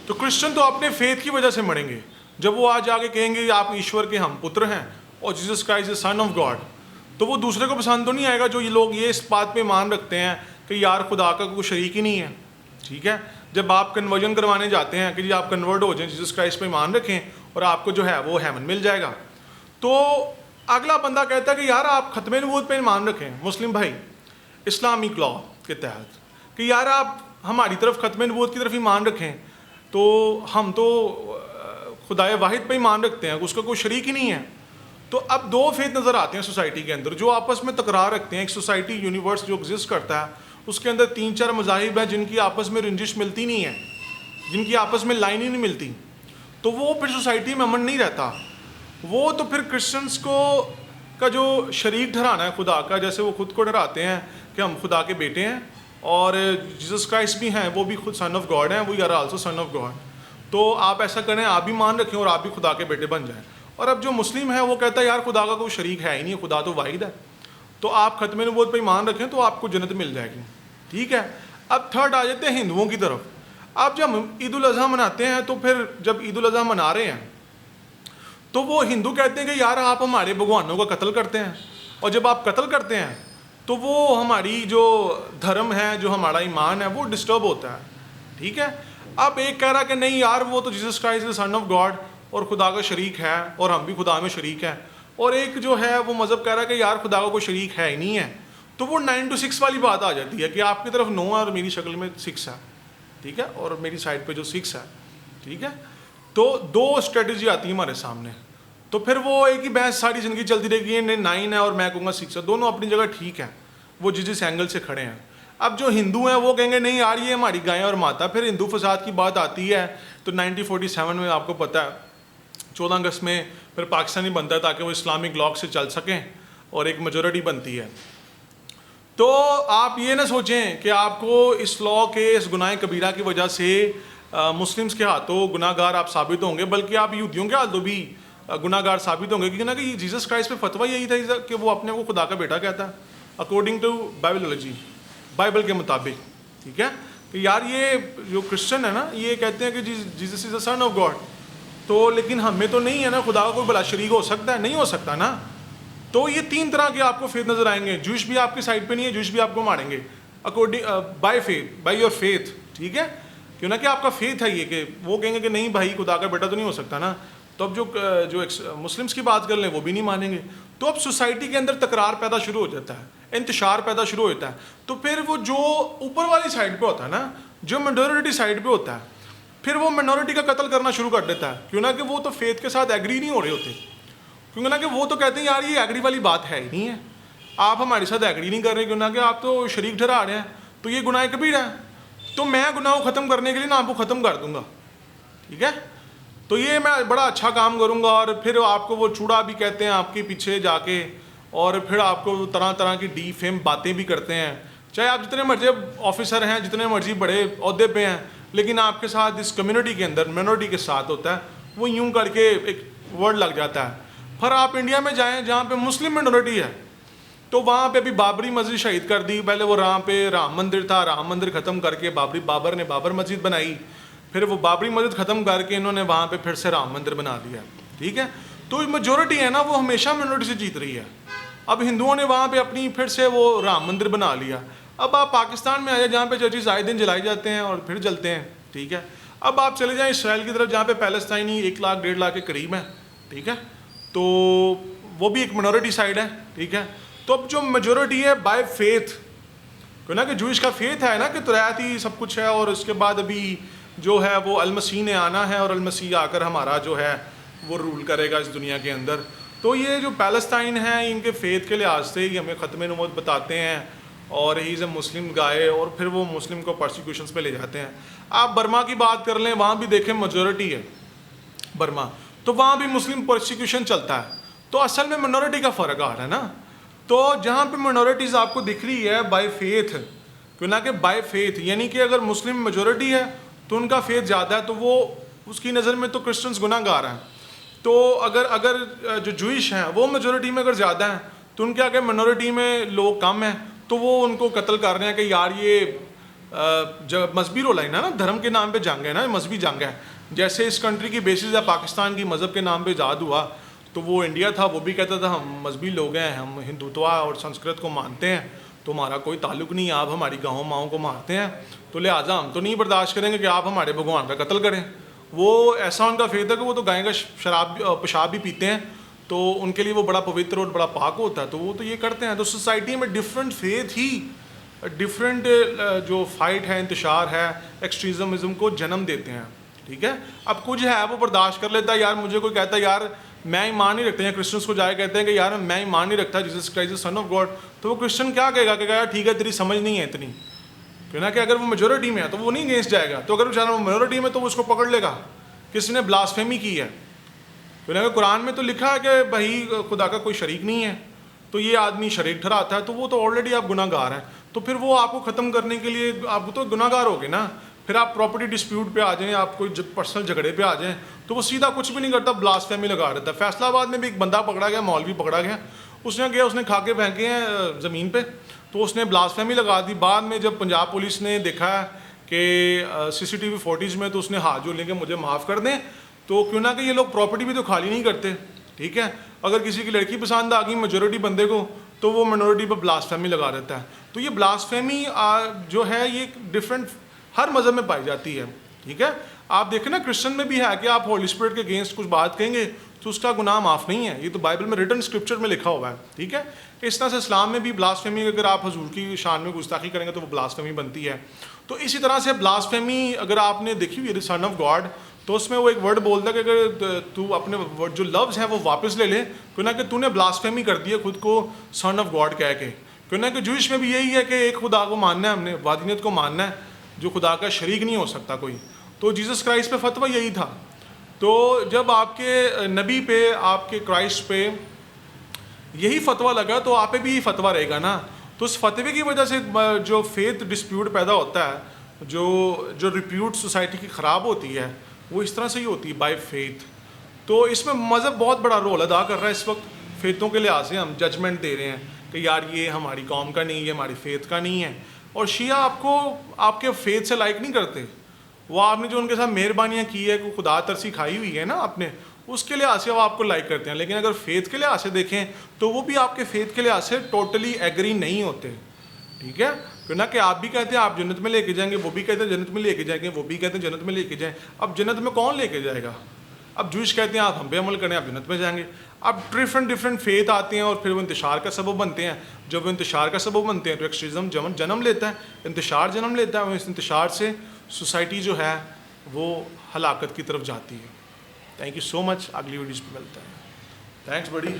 تو کرسچن تو اپنے فیتھ کی وجہ سے مریں گے. جب وہ آج آگے کہیں گے آپ ایشور کے ہم پتر ہیں اور Jesus Christ is son of God, تو وہ دوسرے کو پسند تو نہیں آئے گا جو یہ لوگ یہ اس بات پہ ایمان رکھتے ہیں کہ یار خدا کا کوئی شریک ہی نہیں ہے. ٹھیک ہے, جب آپ کنورژن کروانے جاتے ہیں کہ جی آپ کنورٹ ہو جائیں, جیسس کرائسٹ پہ ایمان رکھیں اور آپ کو جو ہے وہ ہیون مل جائے گا, تو اگلا بندہ کہتا ہے کہ یار آپ ختم نبوت پہ ایمان رکھیں مسلم بھائی اسلامک لا کے تحت, کہ یار آپ ہماری طرف ختم نبوت کی طرف ایمان رکھیں, تو ہم تو خدائے واحد پہ ایمان رکھتے ہیں, اس کا کوئی شریک ہی نہیں ہے. تو اب دو فیتھ نظر آتے ہیں سوسائٹی کے اندر جو آپس میں تکرار رکھتے ہیں. ایک سوسائٹی یونیورس جو ایگزسٹ کرتا ہے اس کے اندر 3-4 مذاہب ہیں جن کی آپس میں رنجش ملتی نہیں ہے, جن کی آپس میں لائن ہی نہیں ملتی, تو وہ پھر سوسائٹی میں امن نہیں رہتا. وہ تو پھر کرسچنس کو کا جو شریک ٹھہرانا ہے خدا کا, جیسے وہ خود کو ٹھہراتے ہیں کہ ہم خدا کے بیٹے ہیں اور جیسس کرائسٹ بھی ہیں, وہ بھی خود سن آف گاڈ ہیں, we are also son of God, تو آپ ایسا کریں آپ بھی مان رکھیں اور آپ بھی خدا کے بیٹے بن جائیں. اور اب جو مسلم ہے وہ کہتا ہے یار خدا کا کوئی شریک ہے ہی نہیں, خدا تو واحد ہے, تو آپ ختم نبوت پہ ایمان رکھیں تو آپ کو جنت مل جائے گی. ٹھیک ہے, اب تھرڈ آ جاتے ہیں ہندوؤں کی طرف. اب جب عید الاضحیٰ مناتے ہیں تو پھر جب عید الاضحیٰ منا رہے ہیں تو وہ ہندو کہتے ہیں کہ یار آپ ہمارے بھگوانوں کا قتل کرتے ہیں, اور جب آپ قتل کرتے ہیں تو وہ ہماری جو دھرم ہے, جو ہمارا ایمان ہے وہ ڈسٹرب ہوتا ہے. ٹھیک ہے, اب ایک کہہ رہا کہ نہیں یار وہ تو Jesus Christ son of God اور خدا کا شریک ہے اور ہم بھی خدا میں شریک ہیں, اور ایک جو ہے وہ مذہب کہہ رہا ہے کہ یار خدا کا کوئی شریک ہے ہی نہیں ہے. تو وہ 9 to 6 والی بات آ جاتی ہے کہ آپ کی طرف 9 ہے اور میری شکل میں 6 ہے. ٹھیک ہے, اور میری سائڈ پہ جو 6 ہے. ٹھیک ہے, تو 2 اسٹریٹجی آتی ہے ہمارے سامنے, تو پھر وہ ایک ہی بحث ساری زندگی چلتی رہے گی, 9 ہے اور میں کہوں گا 6 ہے, دونوں اپنی جگہ ٹھیک ہیں, وہ جس اینگل سے کھڑے ہیں. اب جو ہندو ہیں وہ کہیں گے نہیں یار یہ ہماری گائیں اور ماتا. پھر ہندو فساد کی بات آتی ہے تو 1947 میں آپ کو پتہ ہے 14 اگست میں پھر پاکستانی بنتا ہے تاکہ وہ اسلامک لاک سے چل سکیں اور ایک میجورٹی بنتی ہے. تو آپ یہ نہ سوچیں کہ آپ کو اس لا کے اس گناہ کبیرہ کی وجہ سے مسلمس کے ہاتھوں گناہ گار آپ ثابت ہوں گے, بلکہ آپ یہودیوں کے ہاتھوں بھی گناہ گار ثابت ہوں گے, کیونکہ نا کہ جیسس کرائسٹ پہ فتویٰ یہی تھا کہ وہ اپنے کو خدا کا بیٹا کہتا ہے اکارڈنگ ٹو بائبلولوجی, بائبل کے مطابق. ٹھیک ہے, کہ یار یہ جو کرسچن ہے نا یہ کہتے ہیں کہ Jesus is a son of God, تو لیکن ہمیں تو نہیں ہے نا, خدا کا کوئی بلا شریک ہو سکتا ہے, نہیں ہو سکتا نا. تو یہ 3 طرح کے آپ کو فیتھ نظر آئیں گے. جوش بھی آپ کی سائڈ پہ نہیں ہے, جوش بھی آپ کو ماریں گے according by faith, by your faith. ٹھیک ہے, کیوں نہ کہ آپ کا فیتھ ہے یہ, کہ وہ کہیں گے کہ نہیں بھائی خدا کا بیٹا تو نہیں ہو سکتا نا, تو اب جو مسلمس کی بات کر لیں وہ بھی نہیں مانیں گے. تو اب سوسائٹی کے اندر تکرار پیدا شروع ہو جاتا ہے, انتشار پیدا شروع ہو جاتا ہے. تو پھر وہ جو اوپر والی سائڈ پہ ہوتا ہے نا, جو میجورٹی سائڈ پہ ہوتا ہے, پھر وہ مائنورٹی کا قتل کرنا شروع کر دیتا ہے, کیوں نہ کہ وہ تو فیتھ کے ساتھ ایگری نہیں ہو رہے ہوتے, کیونکہ نہ کہ وہ تو کہتے ہیں یار یہ ایگری والی بات ہے ہی نہیں ہے, آپ ہمارے ساتھ ایگری نہیں کر رہے, کیوں نہ کہ آپ تو شریک ٹھہرا رہے ہیں, تو یہ گناہ کبیرہ ہے, تو میں گناہ کو ختم کرنے کے لیے نا آپ کو ختم کر دوں گا. ٹھیک ہے, تو یہ میں بڑا اچھا کام کروں گا, اور پھر آپ کو وہ چوڑا بھی کہتے ہیں آپ کے پیچھے جا کے, اور پھر آپ کو طرح طرح کی ڈی فیم باتیں بھی کرتے ہیں, چاہے آپ جتنے مرضی آفیسر ہیں, جتنے مرضی بڑے عہدے پہ ہیں, لیکن آپ کے ساتھ اس کمیونٹی کے اندر مائنورٹی کے ساتھ ہوتا ہے, وہ یوں کر کے ایک ورڈ لگ جاتا ہے. پھر آپ انڈیا میں جائیں جہاں پہ مسلم مائنورٹی ہے, تو وہاں پہ ابھی بابری مسجد شہید کر دی. پہلے وہ وہاں پہ رام مندر تھا, رام مندر ختم کر کے بابر نے بابر مسجد بنائی, پھر وہ بابری مسجد ختم کر کے انہوں نے وہاں پہ پھر سے رام مندر بنا دیا. ٹھیک ہے, تو میجورٹی ہے نا وہ ہمیشہ مائنورٹی سے جیت رہی ہے. اب ہندوؤں نے وہاں پہ اپنی پھر سے وہ رام مندر بنا لیا. اب آپ پاکستان میں آ جائیں جہاں پہ چرچز آئے دن جلائے جاتے ہیں اور پھر جلتے ہیں. ٹھیک ہے, اب آپ چلے جائیں اسرائیل کی طرف جہاں پہ پیلسٹائنی 1 لاکھ 1.5 لاکھ کے قریب ہیں. ٹھیک ہے, تو وہ بھی ایک مائنورٹی سائڈ ہے. ٹھیک ہے, تو اب جو میجورٹی ہے بائی فیتھ, کیوں نا کہ جوئش کا فیتھ ہے نا کہ تریت ہی سب کچھ ہے, اور اس کے بعد ابھی جو ہے وہ المسیح نے آنا ہے, اور المسیح آ کر ہمارا جو ہے وہ رول کرے گا اس دنیا کے اندر. تو یہ جو پیلسٹائن ہیں ان کے فیتھ کے لحاظ سے ہی ہمیں ختم نبوت بتاتے ہیں, اور ہی از اے مسلم گائے, اور پھر وہ مسلم کو پرسیکیوشنس پہ لے جاتے ہیں. آپ برما کی بات کر لیں, وہاں بھی دیکھیں میجورٹی ہے برما, تو وہاں بھی مسلم پرسیکیوشن چلتا ہے. تو اصل میں مائنورٹی کا فرق آ رہا ہے نا. تو جہاں پہ مائنورٹیز آپ کو دکھ رہی ہے بائی فیتھ, کیوں نہ کہ بائی فیتھ یعنی کہ اگر مسلم میجورٹی ہے تو ان کا فیتھ زیادہ ہے, تو وہ اس کی نظر میں تو کرسچنس گناہ گار ہیں. تو اگر جو جوئش ہیں وہ میجورٹی میں اگر زیادہ ہیں تو ان کے آگے مائنورٹی میں لوگ کم ہیں, تو وہ ان کو قتل کر رہے ہیں کہ یار یہ جب مذہبی رولا ہے نا، دھرم کے نام پہ جنگ ہے نا، مذہبی جنگ ہے. جیسے اس کنٹری کی بیسس ہے پاکستان کی مذہب کے نام پہ ایجاد ہوا، تو وہ انڈیا تھا وہ بھی کہتا تھا ہم مذہبی لوگ ہیں، ہم ہندوتوا اور سنسکرت کو مانتے ہیں، تو ہمارا کوئی تعلق نہیں، آپ ہماری گاؤں ماؤں کو مارتے ہیں، تو لہٰذا ہم تو نہیں برداشت کریں گے کہ آپ ہمارے بھگوان کا قتل کریں. وہ ایسا ان کا فیت ہے کہ وہ تو گائے کا شراب پیشاب بھی پیتے ہیں، تو ان کے لیے وہ بڑا پوتر اور بڑا پاک ہوتا ہے، تو وہ تو یہ کرتے ہیں. تو سوسائٹی میں ڈفرینٹ فیتھ ہی ڈفرینٹ جو فائٹ ہے، انتشار ہے، ایکسٹریزمزم کو جنم دیتے ہیں. ٹھیک ہے. اب کچھ ہے وہ برداشت کر لیتا ہے، یار مجھے کوئی کہتا ہے یار میں ایمان نہیں رکھتا، یا کرسچنس کو جائے کہتے ہیں کہ یار میں ایمان نہیں رکھتا Jesus Christ son of God, تو وہ کرسچن کیا کہے گا کہ یار ٹھیک ہے تیری سمجھ نہیں ہے اتنی، کہ نا کہ اگر وہ میجورٹی میں ہے تو وہ نہیں اگینسٹ جائے گا، تو اگر بیچارہ وہ میجورٹی میں تو وہ اس کو پکڑ لے گا کس نے بلاسفیمی کی ہے. کہ قرآن میں تو لکھا ہے کہ بھائی خدا کا کوئی شریک نہیں ہے، تو یہ آدمی شریک ٹھہراتا ہے، تو وہ تو آلریڈی آپ گناہ گار ہیں. تو پھر وہ آپ کو ختم کرنے کے لیے آپ تو گناہ گار ہو گے نا، پھر آپ پراپرٹی ڈسپیوٹ پہ آ جائیں، آپ کوئی پرسنل جھگڑے پہ آ جائیں، تو وہ سیدھا کچھ بھی نہیں کرتا، بلاسفیمی لگا دیتا ہے. فیصلہ آباد میں بھی ایک بندہ پکڑا گیا، مولوی پکڑا گیا، اس نے کھا کے پھینکے ہیں زمین پہ، تو اس نے بلاسفیمی لگا دی. بعد میں جب پنجاب پولیس نے دیکھا ہے کہ CCTV فوٹیج میں، تو اس نے ہاتھ جوڑ لیں کہ مجھے معاف کر دیں، تو کیوں نہ کہ یہ لوگ پراپرٹی بھی تو خالی نہیں کرتے. ٹھیک ہے. اگر کسی کی لڑکی پسند آ گئی میجورٹی بندے کو، تو وہ منورٹی پہ بلاسفیمی لگا دیتا ہے. تو یہ بلاسفیمی جو ہے یہ ڈفرینٹ ہر مذہب میں پائی جاتی ہے. ٹھیک ہے. آپ دیکھیں نا کرسچن میں بھی ہے کہ آپ ہولی اسپرٹ کے اگینسٹ کچھ بات کہیں گے تو اس کا گناہ معاف نہیں ہے، یہ تو بائبل میں ریٹن اسکرپچر میں لکھا ہوا ہے. ٹھیک ہے. اس طرح سے اسلام میں بھی بلاسفیمی اگر آپ حضور کی شان میں گستاخی کریں گے تو وہ بلاسفیمی بنتی ہے. تو اسی طرح سے بلاسفیمی اگر آپ نے دیکھی ہوئی ہے سن آف گاڈ، تو اس میں وہ ایک ورڈ بولتا ہے کہ اگر تو اپنے جو لفظ ہیں وہ واپس لے لے، کیوں نہ کہ تو نے بلاسفیمی کر دی ہے خود کو سن آف گاڈ کہہ کے. کیوں نہ کہ جوئش میں بھی یہی ہے کہ ایک خدا کو ماننا ہے، ہم نے وحدانیت کو ماننا ہے، جو خدا کا شریک نہیں ہو سکتا کوئی. تو جیسس کرائسٹ پہ فتویٰ یہی تھا. تو جب آپ کے نبی پہ، آپ کے کرائسٹ پہ یہی فتویٰ لگا تو آپ پہ بھی یہی فتویٰ رہے گا نا. تو اس فتوے کی وجہ سے جو فیتھ ڈسپیوٹ پیدا ہوتا ہے، جو ریپیوٹ سوسائٹی کی خراب ہوتی ہے، وہ اس طرح سے ہی ہوتی ہے بائی فیتھ. تو اس میں مذہب بہت بڑا رول ادا کر رہا ہے. اس وقت فیتھوں کے لحاظ سے ہم ججمنٹ دے رہے ہیں کہ یار یہ ہماری قوم کا نہیں، یہ ہماری فیتھ کا نہیں ہے. اور شیعہ آپ کو آپ کے فیتھ سے لائک نہیں کرتے، وہ آپ نے جو ان کے ساتھ مہربانیاں کی ہے، کوئی خدا ترسی کھائی ہوئی ہے نا آپ نے، اس کے لحاظ سے وہ آپ کو لائک کرتے ہیں. لیکن اگر فیتھ کے لحاظ سے دیکھیں تو وہ بھی آپ کے فیتھ کے لحاظ سے ٹوٹلی ایگری نہیں ہوتے. ٹھیک ہے. کیوں نہ کہ آپ بھی کہتے ہیں آپ جنت میں لے کے جائیں گے، وہ بھی کہتے ہیں جنت میں لے کے جائیں گے، وہ بھی کہتے ہیں جنت میں لے کے جائیں. اب جنت میں کون لے کے جائے گا؟ اب جوئش کہتے ہیں آپ ہم پہ عمل کریں، آپ جنت میں جائیں گے. اب ڈفرینٹ فیتھ آتے ہیں اور پھر وہ انتشار کا سبب بنتے ہیں. جب وہ انتشار کا سبب بنتے ہیں تو ایکسٹریزم جنم لیتا ہے، انتشار جنم لیتا ہے، اور اس انتشار سے سوسائٹی جو ہے وہ ہلاکت کی طرف جاتی ہے. تھینک یو سو مچ. اگلی ویڈیوز پہ ملتا ہے. تھینکس بڑی.